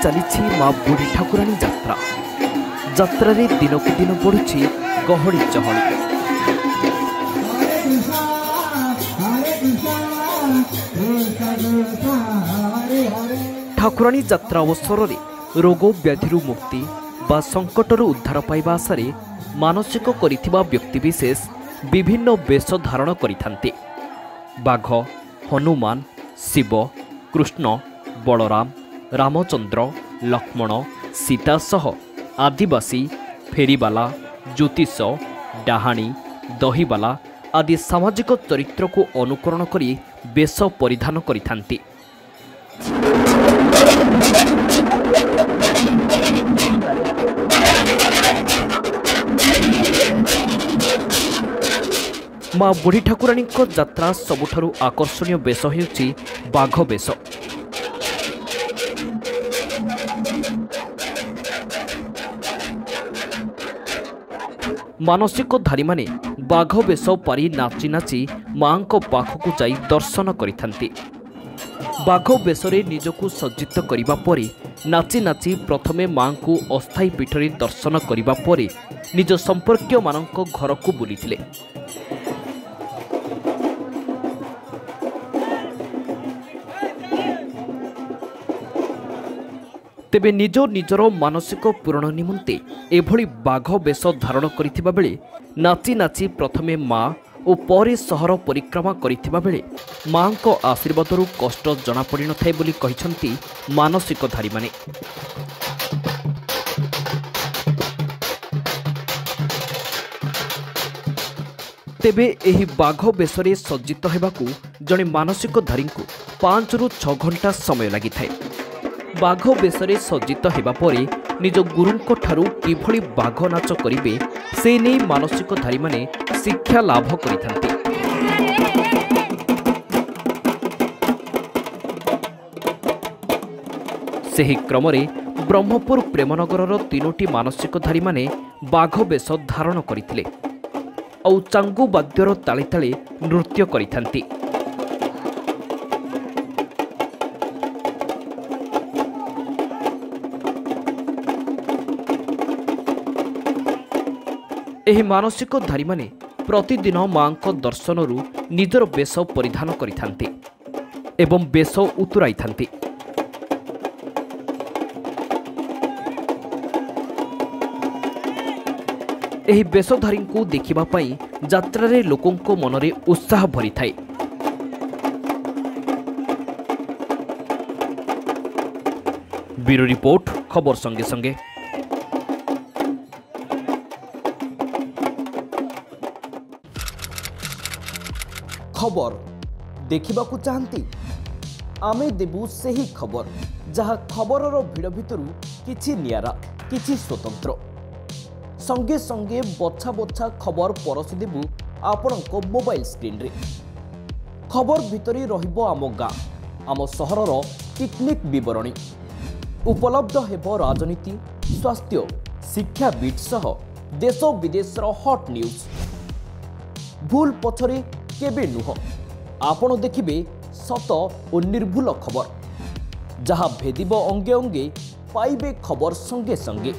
चली माँ बुढ़ी ठाकुराणी यात्रा यात्रा रे दिनक दिन बढ़ुछि गहली चहली। ठाकुराणी यात्रा अवसर में रोग व्याधि मुक्ति बा संकटर उद्धार पाइबा आशारे मानसिक करिथिबा व्यक्तिविशेष विभिन्न वेश धारण करिथान्ते। बाघ, हनुमान, शिव, कृष्ण, बलराम, रामचंद्र, लक्ष्मण, सीता सह आदिवासी, फेरीवाला, ज्योतिष, डाहाणी, दहीवाला आदि सामाजिक चरित्र को अनुकरण करी वेश परिधान करिथान्ति। माँ बुढ़ी ठाकुराणी यात्रा सबुठारु आकर्षणीय वेश हेउछि बाघ वेश। मानसिकधारी माने बाघ वेश पारी नाची नाची माँ पाखकु जाई दर्शन करिथान्ति। बाघ वेशरे निजकु सज्जित करिबा परे नाची नाची प्रथमे माँ को अस्थायी पीठरे दर्शन करिबा परे निज संपर्कीय मानक घरकु बुलिथिले। तेबे निज निजर मानसिक पूरण निमंते एभली बाघ वेश धारण करिथिबा बेले नाची नाची प्रथमे माँ और परे सहर परिक्रमा करिथिबा बेले माँ को आशीर्वादरु कष्ट जना पड़ी न थाए बोली कहिसंती मानसिकधारी माने। तेबे एही बाघ वेशरे सज्जित हेबाकू जणे मानसिकधारी को 5 रु 6 घंटा समय लगी थाए। बाघ वेशरे सज्जित हेबा परे निज गुरुंको ठारू किभली बाघ नाच करिवे से नै मानसिकधारी माने शिक्षा लाभ करिथान्ति। सेही क्रमरे ब्रह्मपुर प्रेमनगरर 3टी मानसिकधारी माने बाघ वेश धारण करिथिले औ चांगु वाद्यर ताले ताले नृत्य करिथान्ति। एही मानसिकधारी माने प्रतिदिन माँ को दर्शनरु निजर वेश परिधान करिथान्ति एवं वेश उतुराइथान्ति। एही वेशधारी को देखिबा पई यात्रारे लोकंको मनरे उत्साह भरी थाए। ब्यूरो रिपोर्ट, खबर संगे संगे। खबर देखिबाकू चाहती आमे देबू सही खबर जहा खबरर भिड़ भितरु किछि नियारा किछि स्वतंत्र संगे संगे बछा बछा खबर परसि देबू आपणको मोबाइल स्क्रीन रे। खबर भितरी रहिबो आम गाँ आम सहरर टिकनिक विवरणी उपलब्ध हेबो राजनीति, स्वास्थ्य, शिक्षा बीट सह देश विदेशर हॉट न्यूज। भूल पछरे केबे नुह आपण देखिबे सत और निर्भूल खबर जहा भेदिबो अंगे अंगे पाइबे खबर संगे संगे।